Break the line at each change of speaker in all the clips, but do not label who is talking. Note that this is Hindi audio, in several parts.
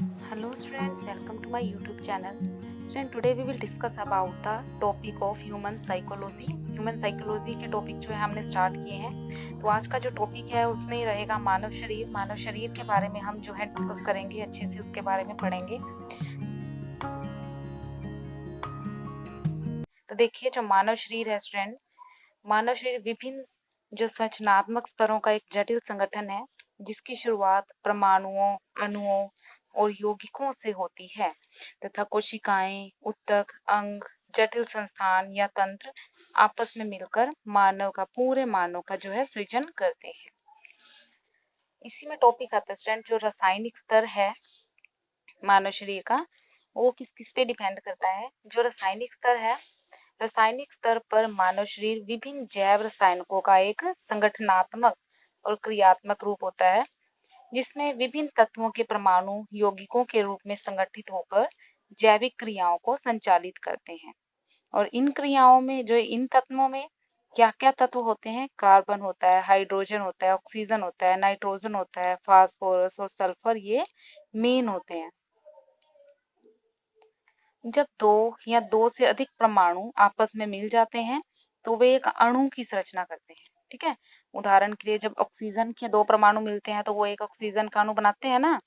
Hello students, welcome to my YouTube channel. Student, today we will discuss about the topic of human psychology. Human psychology के टॉपिक जो है हमने स्टार्ट किए हैं। तो आज का जो टॉपिक है उसमें रहेगा मानव शरीर। मानव शरीर के बारे में हम जो है डिस्कस करेंगे, अच्छे से उसके बारे में पढ़ेंगे। तो देखिए, जो मानव शरीर है स्टूडेंट, मानव शरीर विभिन्न जो संरचनात्मक स्तरों का एक जटिल संगठन है, जिसकी शुरुआत परमाणुओं, अणुओं और यौगिकों से होती है तथा कोशिकाएं, ऊतक, अंग, जटिल संस्थान या तंत्र आपस में मिलकर पूरे मानव का जो है सृजन करते हैं। इसी में टॉपिक आता है स्टूडेंट, जो रासायनिक स्तर है मानव शरीर का, वो किस किस पे डिपेंड करता है। जो रासायनिक स्तर है, रासायनिक स्तर पर मानव शरीर विभिन्न जैव रसायनों का एक संगठनात्मक और क्रियात्मक रूप होता है, जिसमें विभिन्न तत्वों के परमाणु यौगिकों के रूप में संगठित होकर जैविक क्रियाओं को संचालित करते हैं। और इन क्रियाओं में जो इन तत्वों में क्या क्या तत्व होते हैं, कार्बन होता है, हाइड्रोजन होता है, ऑक्सीजन होता है, नाइट्रोजन होता है, फास्फोरस और सल्फर, ये मेन होते हैं। जब दो से अधिक परमाणु आपस में मिल जाते हैं तो वे एक अणु की संरचना करते हैं। ठीक है, उदाहरण के लिए जब ऑक्सीजन के दो परमाणु मिलते हैं तो वो एक ऑक्सीजन का अणु बनाते हैं ना,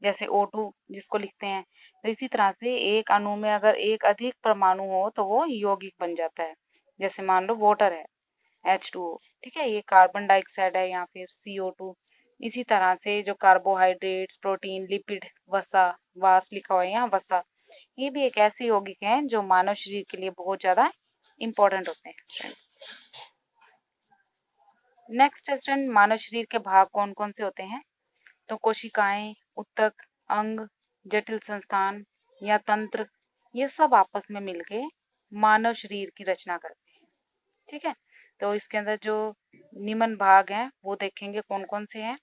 जैसे O2 जिसको लिखते हैं। तो इसी तरह से एक अणु में अगर एक अधिक परमाणु हो तो वो यौगिक बन जाता है। जैसे मान लो वाटर है, H2O, ठीक है, ये कार्बन डाइऑक्साइड है या फिर CO2। इसी तरह से जो कार्बोहाइड्रेट्स, प्रोटीन, लिपिड, वसा, वास लिखा हुआ है यहाँ, वसा, ये भी एक ऐसे यौगिक हैं जो मानव शरीर के लिए बहुत ज्यादा इंपॉर्टेंट होते हैं। नेक्स्ट स्टूडेंट, मानव शरीर के भाग कौन कौन से होते हैं। तो कोशिकाएं, ऊतक, अंग, जटिल संस्थान या तंत्र, ये सब आपस में मिलके मानव शरीर की रचना करते हैं। ठीक है, तो इसके अंदर जो निम्न भाग हैं वो देखेंगे कौन कौन से हैं।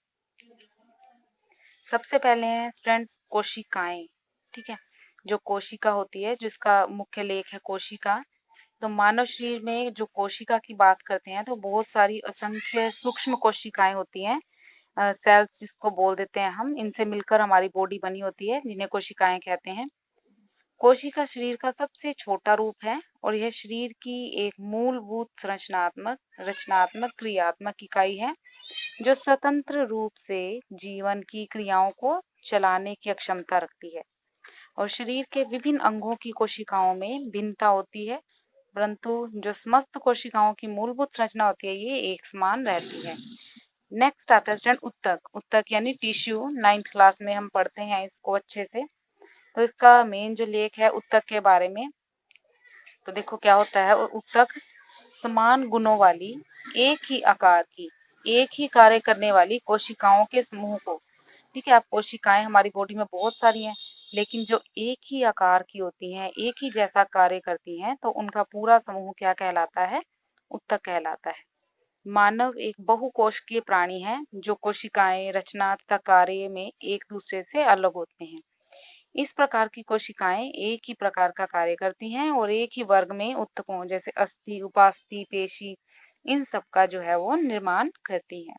सबसे पहले हैं स्टूडेंट्स कोशिकाएं। ठीक है, जो कोशिका होती है, जिसका मुख्य लेख है कोशिका। तो मानव शरीर में जो कोशिका की बात करते हैं तो बहुत सारी असंख्य सूक्ष्म कोशिकाएं होती हैं, सेल्स जिसको बोल देते हैं हम। इनसे मिलकर हमारी बॉडी बनी होती है, जिन्हें कोशिकाएं कहते हैं। कोशिका शरीर का सबसे छोटा रूप है और यह शरीर की एक मूलभूत संरचनात्मक, रचनात्मक, क्रियात्मक इकाई है जो स्वतंत्र रूप से जीवन की क्रियाओं को चलाने की क्षमता रखती है। और शरीर के विभिन्न अंगों की कोशिकाओं में भिन्नता होती है, परंतु जो समस्त कोशिकाओं की मूलभूत संरचना होती है ये एक समान रहती है। नेक्स्ट आता है स्टूडेंट ऊतक। ऊतक यानी टिश्यू, 9th क्लास में हम पढ़ते हैं इसको अच्छे से। तो इसका मेन जो लेख है ऊतक के बारे में, तो देखो क्या होता है। ऊतक समान गुणों वाली, एक ही आकार की, एक ही कार्य करने वाली कोशिकाओं के समूह को, ठीक है, अब कोशिकाएं हमारी बॉडी में बहुत सारी हैं, लेकिन जो एक ही आकार की होती हैं, एक ही जैसा कार्य करती हैं, तो उनका पूरा समूह क्या कहलाता है, ऊतक कहलाता है। मानव एक बहुकोशिकीय प्राणी है, जो कोशिकाएं, रचना तथा कार्य में एक दूसरे से अलग होते हैं। इस प्रकार की कोशिकाएं एक ही प्रकार का कार्य करती हैं और एक ही वर्ग में ऊतकों जैसे अस्थि, उपास्थि, पेशी, इन सब का जो है वो निर्माण करती हैं।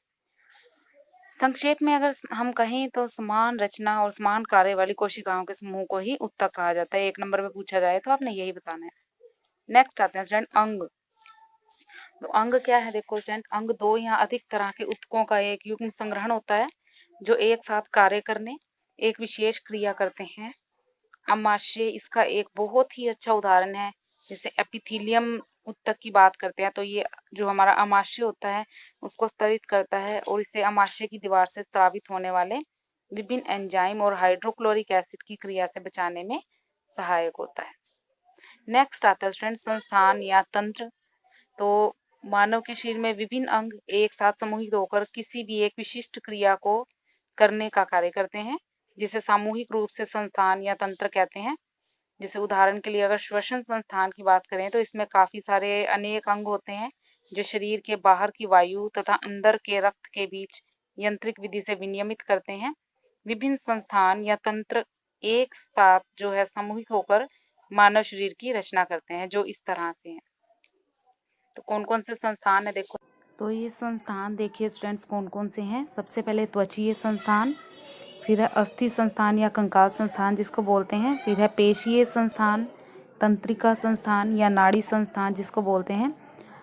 संक्षेप में अगर हम कहें तो समान रचना और समान कार्य वाली कोशिकाओं के समूह को ही ऊतक कहा जाता है। 1 नंबर पे पूछा जाए तो आपने यही बताना है। नेक्स्ट आते हैं स्टूडेंट अंग। तो अंग क्या है, देखो स्टूडेंट, अंग दो या अधिक तरह के ऊतकों का एक युग्म संग्रहण होता है जो एक साथ कार्य करने, एक विशेष क्रिया करते हैं। अमाशय इसका एक बहुत ही अच्छा उदाहरण है। जैसे एपिथेलियम ऊतक की बात करते हैं तो ये जो हमारा अमाशय होता है उसको स्तरित करता है और इसे अमाशय की दीवार से स्रावित होने वाले विभिन्न एंजाइम और हाइड्रोक्लोरिक एसिड की क्रिया से बचाने में सहायक होता है। नेक्स्ट आता है स्टूडेंट संस्थान या तंत्र। तो मानव के शरीर में विभिन्न अंग एक साथ समूहित होकर किसी भी एक विशिष्ट क्रिया को करने का कार्य करते हैं, जिसे सामूहिक रूप से संस्थान या तंत्र कहते हैं। जैसे उदाहरण के लिए अगर श्वसन संस्थान की बात करें तो इसमें काफी सारे अनेक अंग होते हैं जो शरीर के बाहर की वायु तथा अंदर के रक्त के बीच यांत्रिक विधि से विनियमित करते हैं। विभिन्न संस्थान या तंत्र एक साथ जो है समूहित होकर मानव शरीर की रचना करते हैं, जो इस तरह से हैं। तो कौन कौन से संस्थान है देखो। तो ये संस्थान देखिए स्टूडेंट्स कौन कौन से हैं। सबसे पहले त्वचीय संस्थान, फिर है अस्थि संस्थान या कंकाल संस्थान जिसको बोलते हैं। फिर है पेशीय संस्थान, तंत्रिका संस्थान या नाड़ी संस्थान जिसको बोलते हैं।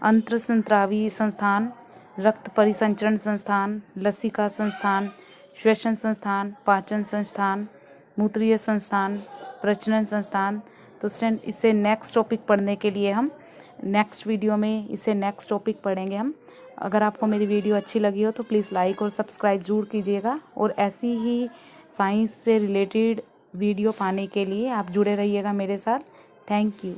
अंत्रसंत्रावी संस्थान, रक्त परिसंचरण संस्थान, लसिका संस्थान, श्वसन संस्थान, पाचन संस्थान, मूत्रीय संस्थान, प्रजनन संस्थान। तो स्टूडेंट इसे नेक्स्ट टॉपिक पढ़ने के लिए हम नेक्स्ट वीडियो में इसे नेक्स्ट टॉपिक पढ़ेंगे हम। अगर आपको मेरी वीडियो अच्छी लगी हो तो प्लीज़ लाइक और सब्सक्राइब जरूर कीजिएगा, और ऐसी ही साइंस से रिलेटेड वीडियो पाने के लिए आप जुड़े रहिएगा मेरे साथ। Thank you.